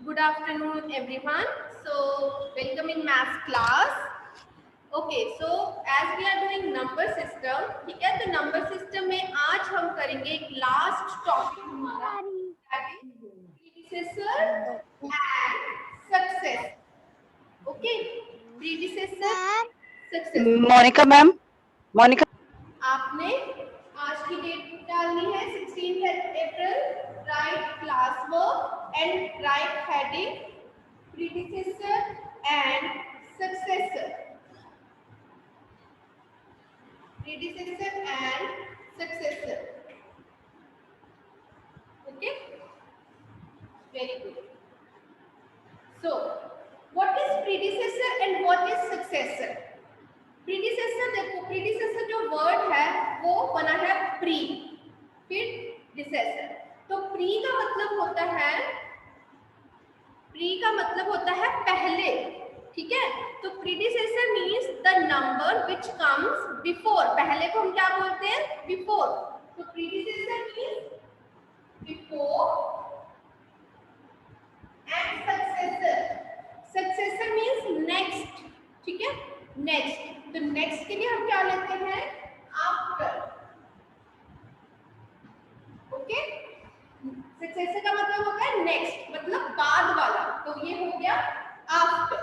Good afternoon, everyone. So, welcome in math class. Okay, so as we are doing number system, ठीक है? तो number system में आज हम करेंगे एक last topic हमारा, that is predecessor and success. Okay, predecessor, success. Monika ma'am, Monika आपने आज की डेट डालनी है 16 April. Write class work and write heading predecessor and successor. Predecessor and successor. Okay, very good. So what is predecessor and what is successor? predecessor, देखो predecessor जो word है वो बना है pre, फिर decessor. तो pre का मतलब होता है पहले, ठीक है? तो predecessor means the number which comes before. पहले को हम क्या बोलते हैं? Before. तो predecessor means before and successor means next, ठीक है? Next. तो next के लिए हम क्या लेते हैं? After. ओके, सक्सेसर का मतलब होता है नेक्स्ट, मतलब बाद वाला. तो ये हो गया आफ्टर.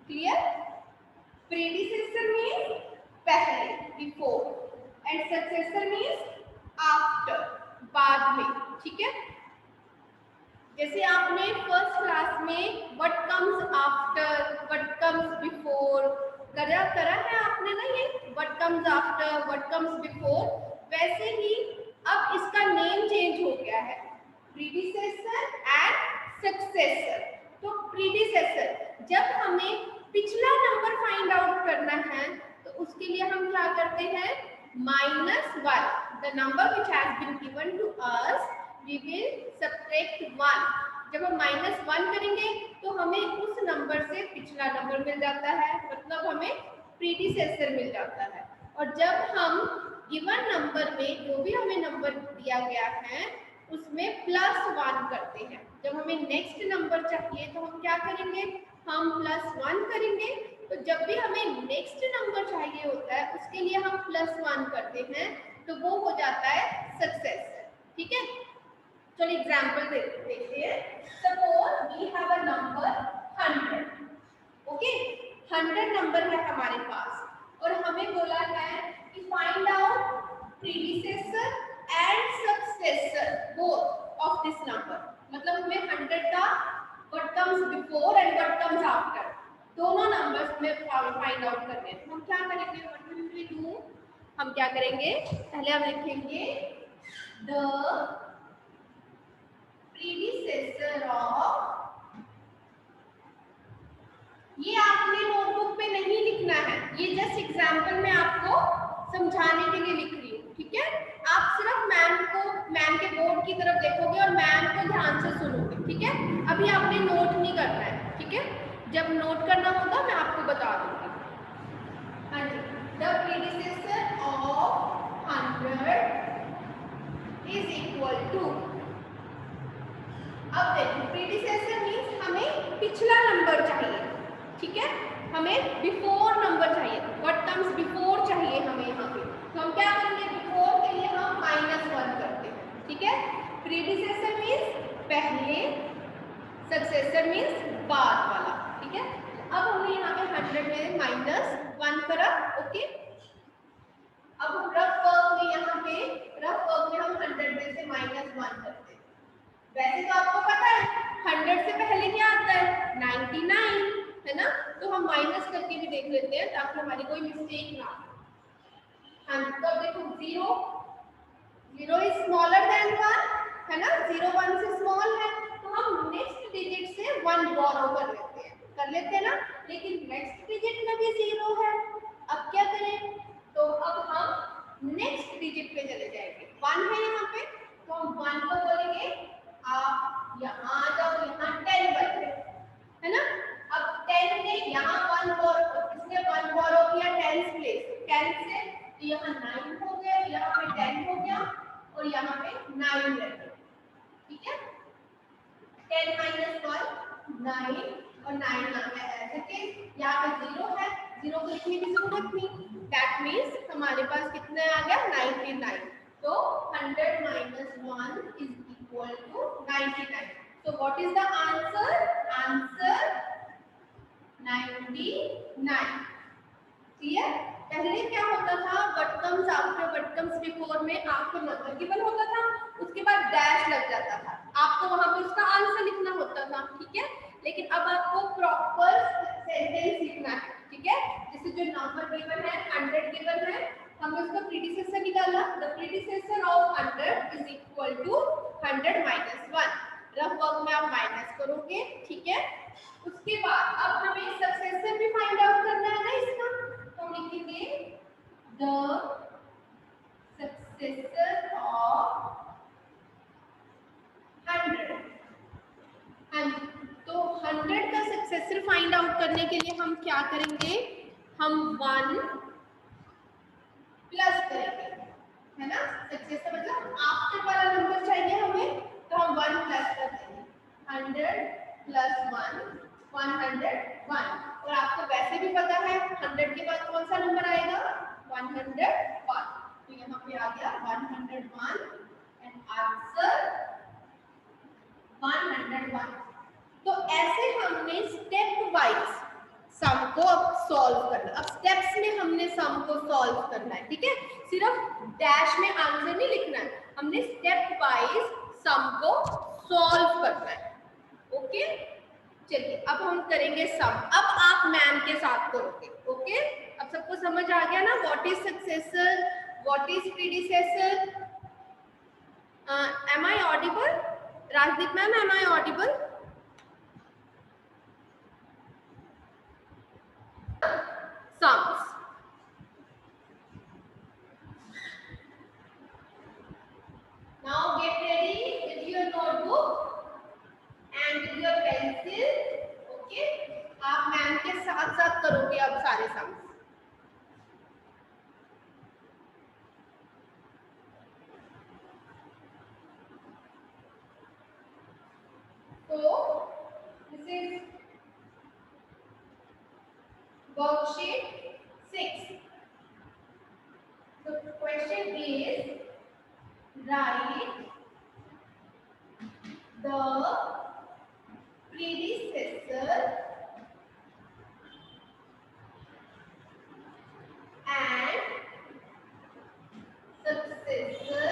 क्लियर? प्रीडिसेसर मींस पहले, before, and successor means after, बाद में. ठीक है? जैसे आपने फर्स्ट क्लास में what comes after, what comes before करा है आपने ना, ये what comes after, what comes before. वैसे ही अब इसका नेम चेंज हो गया है, प्रीडिसेसर एंड सक्सेसर. तो प्रीडिसेसर, जब हमें पिछला नंबर फाइंड आउट करना है तो उसके लिए हम क्या करते हैं? -1, the number which has been given to us, we will subtract 1. जब हम -1 करेंगे तो हमें उस नंबर से पिछला नंबर मिल जाता है, मतलब हमें प्रीडिसेसर मिल जाता है. और जब हम गिवन नंबर में जो भी हमें नंबर दिया गया है उसमें +1 करते हैं. जब हमें नेक्स्ट नंबर चाहिए तो हम क्या करेंगे? हम +1 करेंगे. तो जब भी हमें नेक्स्ट नंबर चाहिए होता है उसके लिए हम +1 करते हैं, तो वो हो जाता है सक्सेसर. ठीक है? चलिए एग्जांपल देखते हैं. Suppose we have a number 100. Okay, 100 number है हमारे पास और हमें बोला है कि find out predecessor and successor both of this number. मतलब हमें 100 का what comes before and what comes after दोनों नंबर्स में फाइंड आउट करने हैं. तो हम क्या करेंगे? What will we do? हम क्या करेंगे? पहले हम लिखेंगे द predecessor of. ये आपने नोटबुक पे नहीं लिखना है, ये जस्ट एग्जांपल में आपको समझाने के लिए लिख रही हूँ. ठीक है? आप सिर्फ मैम के बोर्ड की तरफ देखोगे और मैम को ध्यान से सुनोगे. ठीक है? अभी आपने नोट नहीं करना है. ठीक है? जब नोट करना होगा मैं आपको बता दूंगी. हाँ जी, the predecessor of 100 is equal to. अब देखो, प्रीडिसेसर मींस हमें पिछला नंबर चाहिए. ठीक है? हमें बिफोर नंबर चाहिए, व्हाट कम्स बिफोर चाहिए हमें यहाँ पे. तो हम क्या करेंगे? बिफोर के लिए हम -1 करते हैं. ठीक है? प्रीडिसेसर मींस पहले, सक्सेसर मींस बाद वाला. ठीक है? अब हमने यहाँ पे 100 में -1 करा. ओके, अब हम रफ वर्क में हम 100 में से -1 करते हैं. वैसे तो आपको पता है 100 से पहले क्या आता है? 99, है ना? तो हम माइनस करके भी देख लेते हैं ताकि हमारी कोई मिस्टेक ना हो. हाँ, तो देखो 0 इज स्मॉलर देन 1, है ना? 0 1 से स्मॉल है, तो हम नेक्स्ट डिजिट से 1 बोरो कर लेते हैं ना. लेकिन नेक्स्ट डिजिट में भी 0 है. अब क्या करें? तो अब हम नेक्स्ट डिजिट पे चले जाएंगे. 1 है यहाँ पे, तो हम 1 को बोलेंगे आप यहाँ आ जाओ, यहाँ 10 बन गए, है ना? अब 10 ने यहाँ 1 बोरो, इसने 1 बोरो किया 10 प्लेस, 10 से तो यहाँ 9 हो गया, यहाँ पे 10 हो गया और यहाँ पे 9 रह गया. ठीक है? 10 - 1 9 और 9 आ गया ऐसे के यहाँ पे 0 है, 0 को लिखने की जरूरत नहीं। दैट मीन्स हमारे पास कितना आ गया 99। तो 100 minus 1 is equal to 99. So what is the answer? Answer 99. Clear? पहले क्या होता था, what comes after what comes before में आपको नंबर गिवन होता था, उसके बाद डैश लग जाता था, आपको वहां पे उसका आंसर लिखना होता था, ठीक है। लेकिन अब आपको प्रॉपर सेंटेंस लिखना है, ठीक है। जैसे जो नंबर गिवन है 100 गिवन है, हमने उसका प्रीडिसेसर निकाला, the predecessor of 100 is equal to 100 minus 1। Rough work में आप माइनस करोगे, ठीक है। उसके बाद अब हमें सक्सेसर भी फाइंड आउट करना है ना इसका, तो हम लिखेंगे द सक्सेसर ऑफ 100। तो 100 का सक्सेसर फाइंड आउट करने के लिए हम क्या करेंगे, हम 1 प्लस करेंगे, है ना। सक्सेसर मतलब आफ्टर वाला नंबर चाहिए हमें, तो हम 1 प्लस कर देंगे। 100 प्लस 1 101। और आपको वैसे भी पता है 100 के बाद कौन सा नंबर आएगा, 101। तो यहाँ पे आ गया 101 एंड आंसर 101। तो ऐसे हमने स्टेप वाइज सम को अब सॉल्व करना। अब स्टेप्स में हमने सम को सॉल्व करना है, ठीक है। सिर्फ डैश में आंसर नहीं लिखना है, हमने स्टेप वाइज सम को सॉल्व करना है। ओके, चलिए अब हम करेंगे सम। अब आप मैम के साथ करोगे, ओके। अब सबको समझ आ गया ना, what is successor, what is predecessor. Am I audible? Rajdeep ma'am, am I audible? Sums. Now get ready with your notebook and with your pencil. Okay? आप मैम के साथ साथ करोगे अब सारे sums. So this is worksheet 6. So the question is, write the predecessor and successor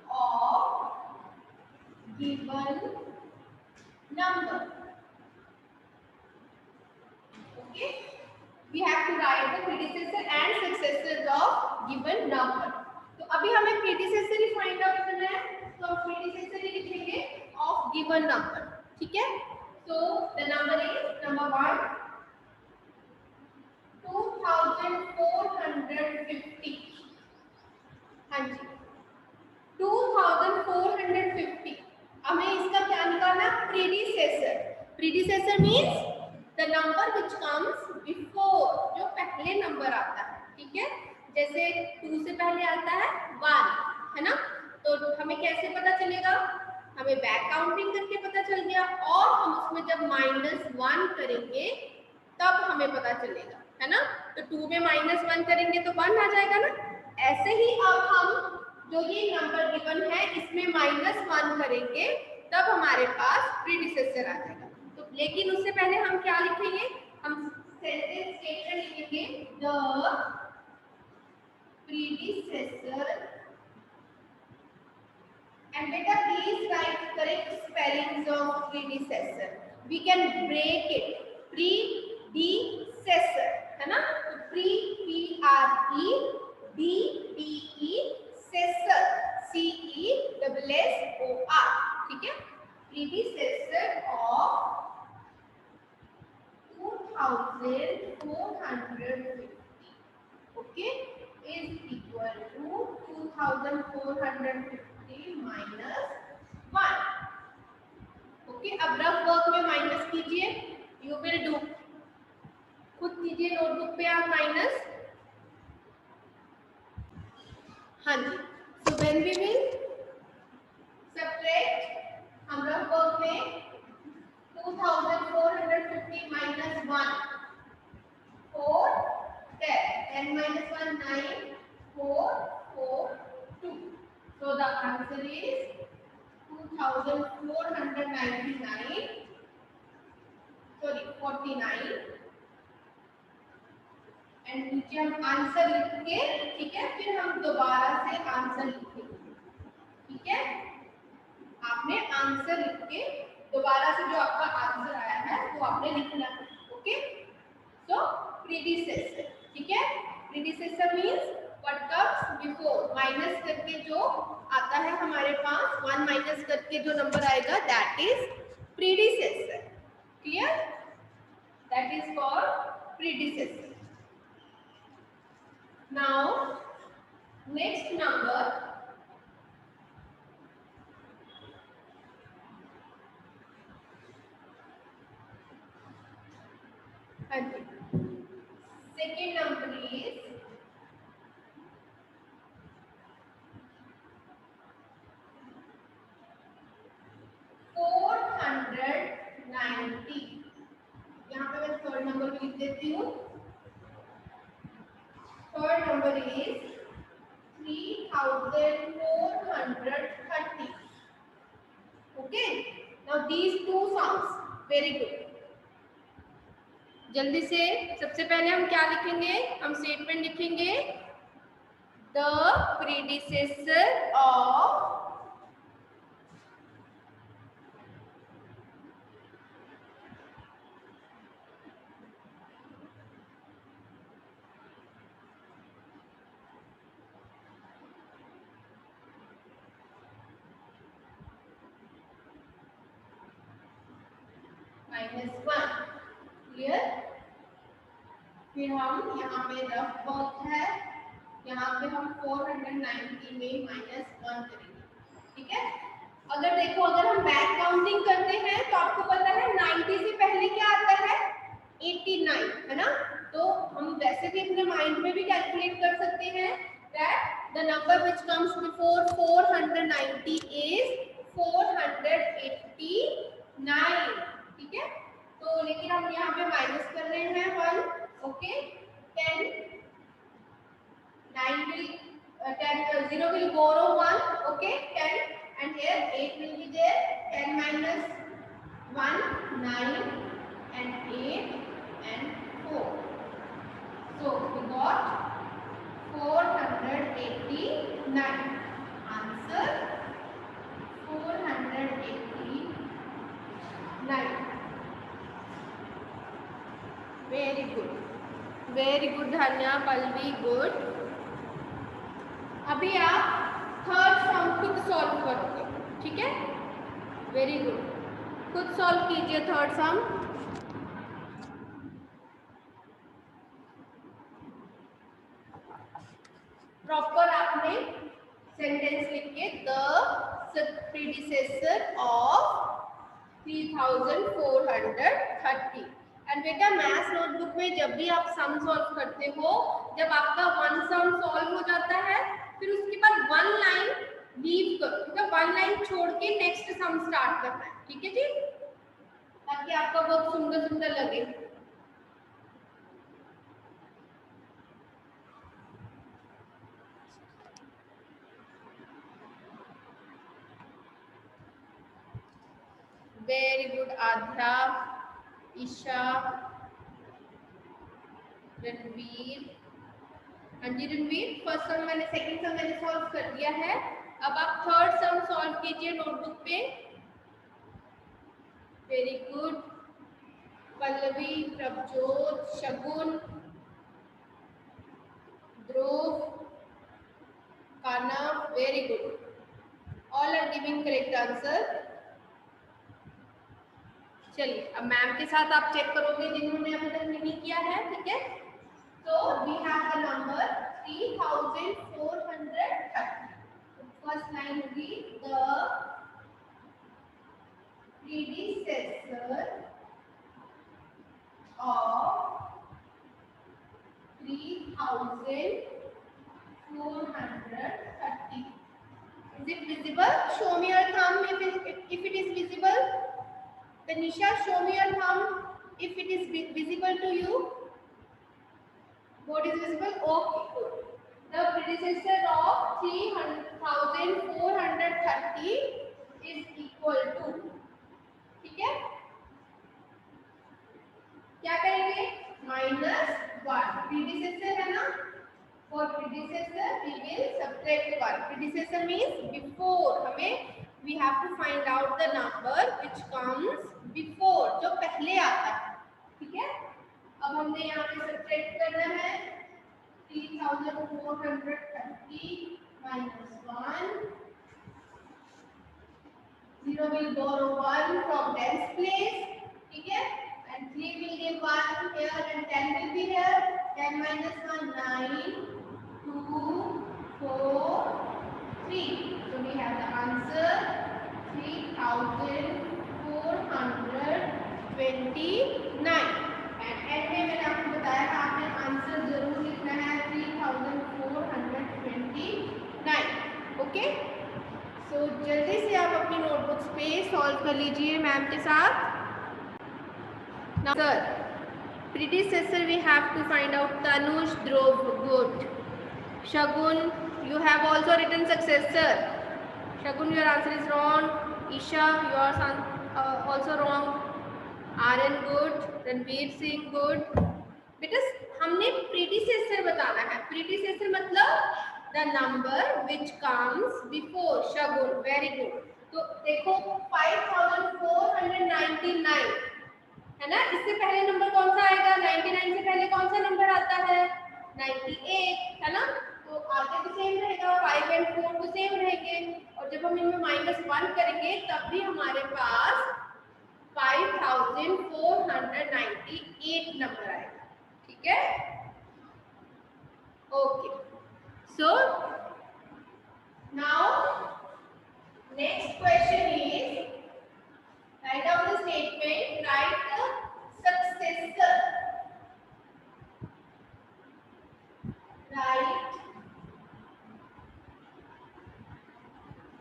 of given number. Okay, we have to write the predecessor and successors of given number. तो अभी हमें predecessor ही find out करना है, तो हम predecessor ही लिखेंगे of given number, ठीक है। So the number is number 1 2450। हाँ जी, 2450। हमें इसका क्या निकालना, predecessor. Predecessor means the number which comes before, जो पहले नंबर आता है, ठीक है। जैसे 2 से पहले आता है 1, है ना। तो हमें कैसे पता चलेगा, हमें बैक काउंटिंग करके पता चल गया, और हम उसमें जब -1 करेंगे तब हमें पता चलेगा, है ना। तो 2 में -1 करेंगे तो 1 आ जाएगा ना। ऐसे ही अब हम जो ये नंबर गिवन है इसमें -1 करेंगे तब हमारे पास प्रीडिसेसर आ जाएगा। तो लेकिन उससे पहले हम क्या लिखेंगे, हम सेंटेंस स्टेटमेंट लिखेंगे, the predecessor, and beta please write correct spellings of predecessor. We can break it, predecessor, है ना। तो pre p r e d d e सेसर c e double s o r, ठीक है। predecessor of 2450, okay, is equal to 2450 minus 1। Okay, अब rough work में minus कीजिए, you will do, खुद कीजिए नोटबुक पे आप माइनस। हाँ जी, so when we will subtract So the answer is 2499, sorry 49, and नीचे हम आंसर लिख के, ठीक है, फिर हम दोबारा से आंसर लिखेंगे, ठीक है। आपने आंसर लिख के दोबारा से जो आपका आंसर आया है वो आपने लिखना है, ओके। सो प्रीडिसेसर, ठीक है, predecessor means what comes before, minus करके जो आता है हमारे पास, 1 माइनस करके जो नंबर आएगा that is predecessor, clear, that is called predecessor. Now, next number, second number is 490। यहाँ पे मैं थर्ड नंबर भी लिख देती हूँ। Third number is 3430। Okay, now these two sums, very good. जल्दी से सबसे पहले हम क्या लिखेंगे, हम स्टेटमेंट लिखेंगे, द प्रीडिसेसर ऑफ -1, क्लियर। फिर हम यहाँ पे रफ वर्क है, यहाँ पे हम 490 में -1 करेंगे, ठीक है। अगर देखो, अगर हम बैक काउंटिंग करते हैं तो आपको पता है 90 से पहले क्या आता है, 89, है ना। तो हम वैसे भी अपने माइंड में भी कैलकुलेट कर सकते हैं that the number which comes before 490 is 489, ठीक है। तो लेकिन हम यहाँ पे माइनस कर रहे हैं 1, okay. 10 9 will 0 will borrow 1, okay, 10, and here 8 will be there, 10 minus 1 9, and 8 and 4, so we got 489, answer 489, very good, very good धन्या, पल्लवी, गुड। अभी आप थर्ड सम खुद सॉल्व करोगे, ठीक है, वेरी गुड, खुद सॉल्व कीजिए थर्ड सम। प्रॉपर आपने सेंटेंस लिख के, द प्रीडिसेसर ऑफ 3430। एंड बेटा मैथ्स नोटबुक में जब भी आप सम सॉल्व करते हो, जब आपका वन सम सॉल्व हो जाता है, फिर उसके बाद वन लाइन लीव करो, मतलब वन लाइन छोड़ के नेक्स्ट सम स्टार्ट करना है, ठीक है जी, ताकि आपका बहुत सुंदर सुंदर लगे। वेरी गुड आध्या, ईशा, रणवीर, हाँ जी रणवीर, फर्स्ट सम मैंने, सेकंड सम मैंने सॉल्व कर दिया है। अब आप थर्ड सम सॉल्व कीजिए नोटबुक पे। Very good, Pallavi, Prabhjot, Shagun, Dhruv, Kanav, very good, all are giving correct answer. चलिए अब मैम के साथ आप चेक करोगे जिन्होंने अभी तक नहीं किया है, ठीक है। So we have the number 3430. First line होगी, the predecessor of 3430. Is it visible? Show me your thumb if it is visible. Tanisha, show me your thumb if it is visible to you. Board is visible? Okay, good. The predecessor of 3430 For predecessor we will subtract 1. Predecessor means before. हमें we have to find out the number which comes before, जो पहले आता है. ठीक है. अब हमने यहाँ पे subtract करना है 3430 minus 1. 0 will borrow 1 from tens place. ठीक है. And 3 will give 1 here and 10 will be here. 10 minus 1 9. 2, 4, 3. So we have the answer 3429. And end में मैंने आपको बताया था आपने आंसर जरूर लिखना है 3429. ओके. सो जल्दी से आप अपनी नोटबुक्स पे सॉल्व कर लीजिए मैम के साथ. Now, sir, predecessor we have to find out Tanush, Dhruv, good. Shagun, you have also written successor. Shagun, your answer is wrong. Isha, yours also wrong. Aryan, good. Ranveer Singh, good. बेटा हमने predecessor बताना है. Predecessor मतलब the number which comes before. Shagun, very good. तो देखो 5499 है ना. इससे पहले नंबर कौन सा आएगा? 99 से पहले कौन सा नंबर आता है? 98 है ना. तो आगे तो सेम रहेगा, 5 और 4 तो सेम रहेंगे. और जब हम इनमें -1 करेंगे तब भी हमारे पास 5498 नंबर आएगा. ठीक है. Okay. So now next question is write down the statement, write the successor. Write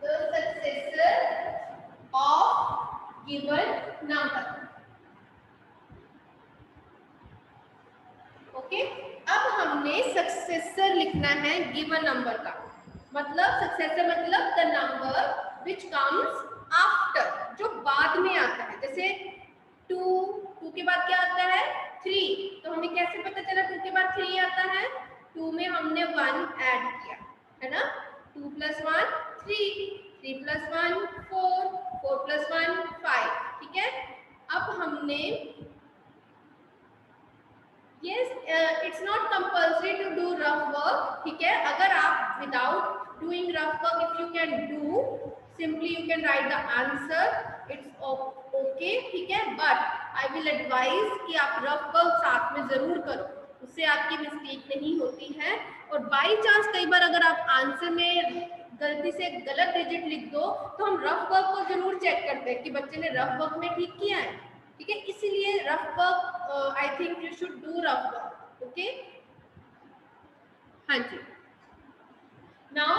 the successor of given number. Okay. अब हमने successor लिखना है given number का. मतलब successor मतलब the number which comes after, जो बाद में आता है. जैसे 2 के बाद क्या आता है? 3. तो हमें कैसे पता चला 2 के बाद 3 आता है? 2 में हमने 1 ऐड किया है ना. 2 + 1 3, 3 + 1 4, 4 + 1 5. ठीक है. अब हमने yes it's not compulsory to do rough work. ठीक है. अगर आप without doing rough work if you can do simply you can write the answer, it's okay. ठीक है. but I will advise कि आप rough work साथ में जरूर करो, उससे आपकी मिस्टेक नहीं होती है. और बाई चांस कई बार अगर आप आंसर में गलती से गलत डिजिट लिख दो तो हम रफ वर्क को जरूर चेक करते हैं कि बच्चे ने रफ वर्क में ठीक किया है. ठीक है. इसीलिए rough work I think you should do rough work. Okay. हाँ जी. Now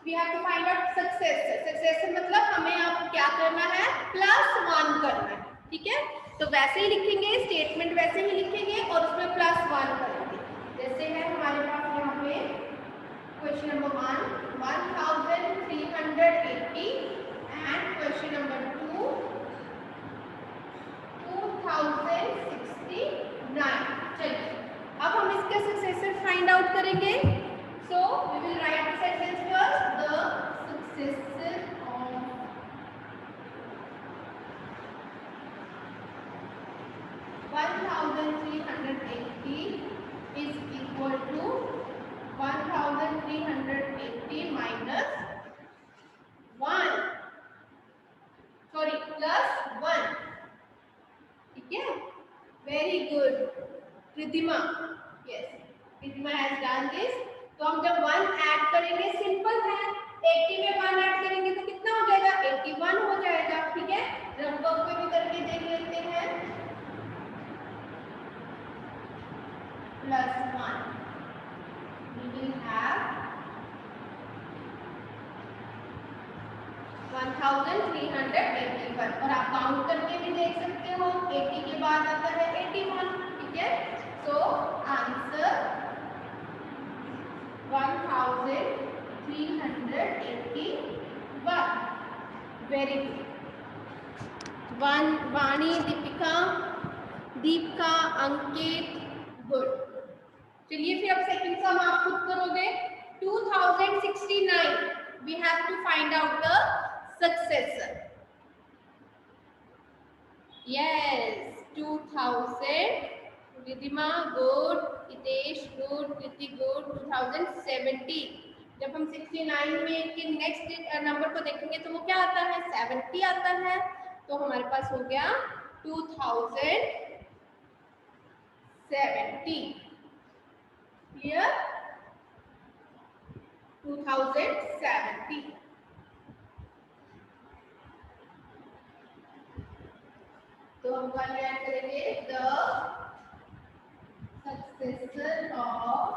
we have to find out successor. Successor मतलब हमें अब क्या करना है? +1 करना है. ठीक है. तो वैसे ही लिखेंगे, स्टेटमेंट वैसे ही लिखेंगे और उसमें +1 करेंगे. जैसे है हमारे पास यहाँ पे question number 1 1380 and question number 2 2069. चलिए अब हम इसका सक्सेसर फाइंड आउट करेंगे. So we will write the sentence first. The successor of 1380 is equal to 1380 minus 1. Sorry, +1. ठीक है. Very good. Kritima. Yes. Kritima has done this. तो हम जब 1 ऐड करेंगे सिंपल है. 80 में 1 ऐड करेंगे तो कितना हो जाएगा? 81 हो जाएगा. ठीक है. रंगों पे भी करके देख लेते हैं. +1 we will have 1381. और आप काउंट करके भी देख सकते हो. 80 के बाद आता है 81. ठीक है. So answer 1381. Very good. Vani, Deepika, Ankit, good. चलिए फिर अब सेकंड सम आप खुद करोगे। 2069 we have to find out the successor. Yes 2000, Ridhima good, Hitesh good, Kriti good. 2070 जब हम 69 में के नेक्स्ट नंबर को देखेंगे तो वो क्या आता है, 70 आता है। तो हमारे पास हो गया 2070। क्लियर? 2070। तो हम वाले ऐड करेंगे the successor of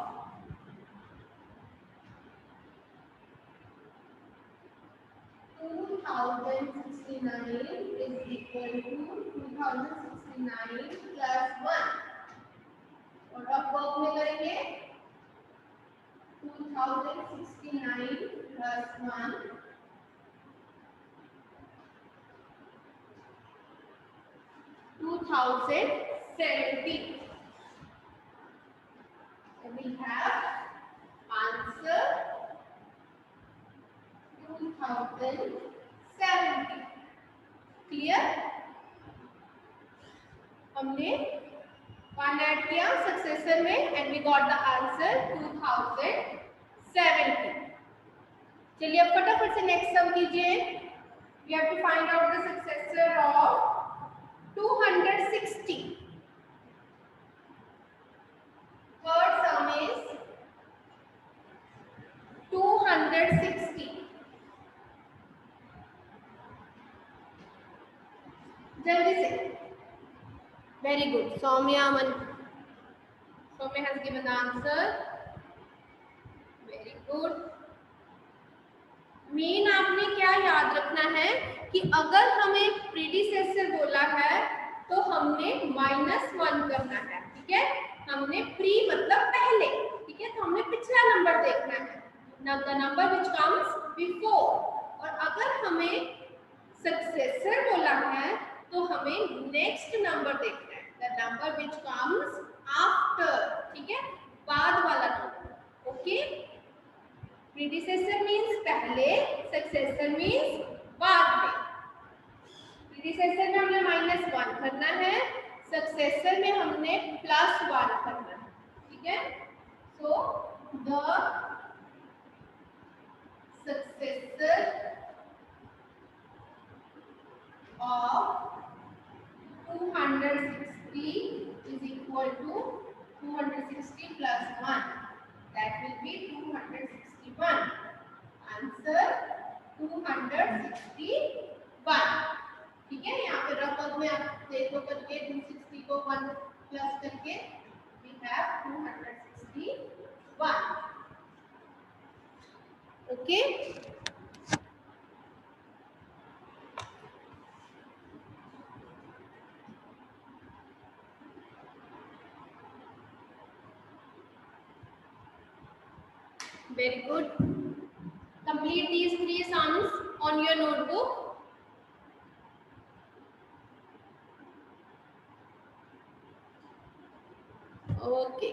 2069 is equal to 2069 plus 1। और अब वर्क में करेंगे 2069 plus 1 2070। We have answer 2070। Clear? हमने 1 ऐड किया सक्सेसर में and we got the answer 2070। चलिए अब फटाफट से नेक्स्ट सम कीजिए। We have to find out the successor of 260। Third sum is 260। जल्दी से। वेरी गुड सौम्या मन, Saumya has given the answer. Very good. मेन आपने क्या याद रखना है कि अगर हमें प्रीडिसेसर बोला है तो हमने -1 करना है। ठीक है, हमने प्री मतलब पहले, ठीक है, तो हमने पिछला नंबर देखना है, the number which comes before. और अगर हमें सक्सेसर बोला है तो हमें नेक्स्ट नंबर देखना है, the number which comes after. ठीक है, बाद वाला नंबर। ओके, प्रीडिसेसर मींस पहले, सक्सेसर मींस बाद में। प्रीडिसेसर में हमने -1 करना है, सक्सेसर में हमने +1 करना है। ठीक है, so the successor of 260 is equal to 260 plus 1, that will be 261। Answer 261। ठीक है, यहाँ पे रफ वर्क में आप देखो करके 260 को 1 प्लस करके we have 261। Okay, very good। Complete these 3 sums on your notebook। Okay,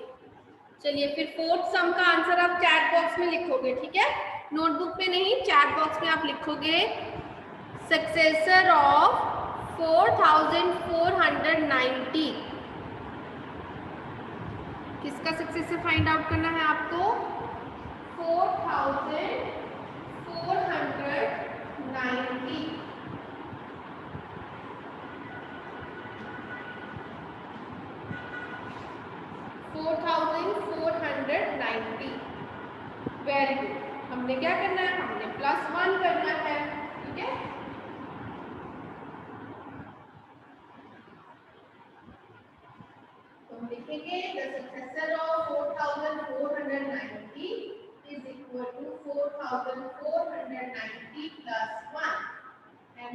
चलिए फिर फोर्थ सम का आंसर आप चैट बॉक्स में लिखोगे। ठीक है, नोटबुक पे नहीं, चैट बॉक्स में आप लिखोगे सक्सेसर ऑफ 4490। किसका सक्सेसर फाइंड आउट करना है आपको? 4490। 4490। Very good. हमने क्या करना है, हमने +1 करना है। ठीक है, तो हम लिखेंगे the successor of 4490 is equal to 4490 plus 1 and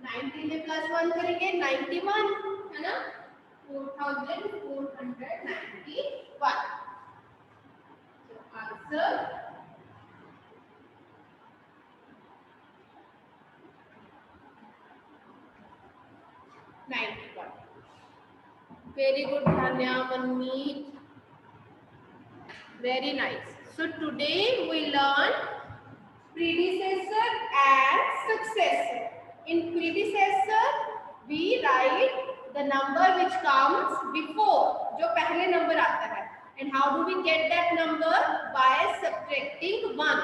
90 में +1 करेंगे 91, है ना, 4491। So answer 91। Very good धान्या, Manmeet. Very nice. So today we learn predecessor and successor. In predecessor, we write the number which comes before, जो पहले number आता है. And how do we get that number? By subtracting 1.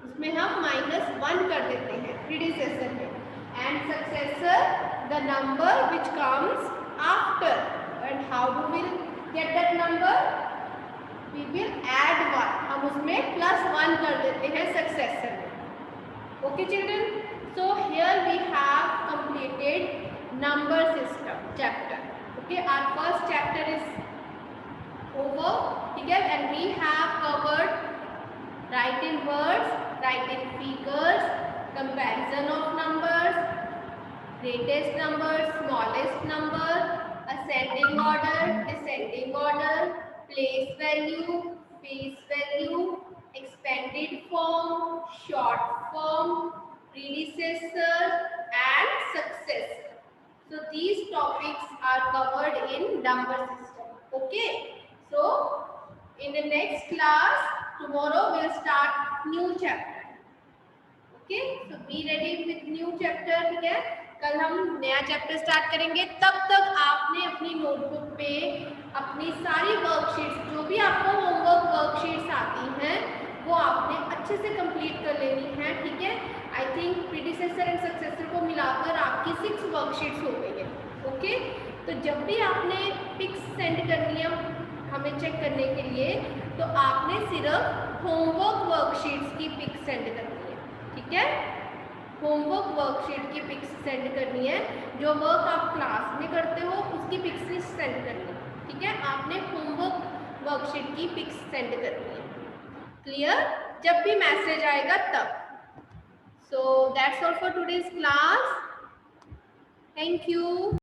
उसमें हम -1 कर देते हैं predecessor में. And successor, the number which comes after. And how do we get that number? We will add 1. हम उसमें +1 कर देते हैं successor में. Okay children, so here we have completed number system chapter. Okay, our first chapter is over. Okay, and we have covered writing words, writing figures, comparison of numbers, greatest number, smallest number, ascending order, descending order, place value, face value, expanded form, short form, predecessor and successor. So these topics are covered in number system. Okay, so in the next class tomorrow we'll start new chapter. Okay, so be ready with new chapter. ठीक है, कल हम नया chapter start करेंगे. तब तक आपने अपनी नोटबुक पे अपनी सारी वर्कशीट्स, जो भी आपको होमवर्क वर्कशीट्स आती हैं, वो आपने अच्छे से कंप्लीट कर लेनी है. ठीक है, I think predecessor and successor को मिलाकर आपकी 6 वर्कशीट्स हो गई है. ओके, तो जब भी आपने पिक्स सेंड करनी है हमें चेक करने के लिए, तो आपने सिर्फ होमवर्क वर्कशीट्स की पिक्स सेंड करनी है. ठीक है, होमवर्क वर्कशीट की पिक्स सेंड करनी है. जो वर्क आप क्लास में करते हो उसकी पिक्स सेंड करनी है. ठीक है, आपने होमवर्क वर्कशीट की पिक्स सेंड करनी है. क्लियर? जब भी मैसेज आएगा तब. So that's all for today's class. Thank you.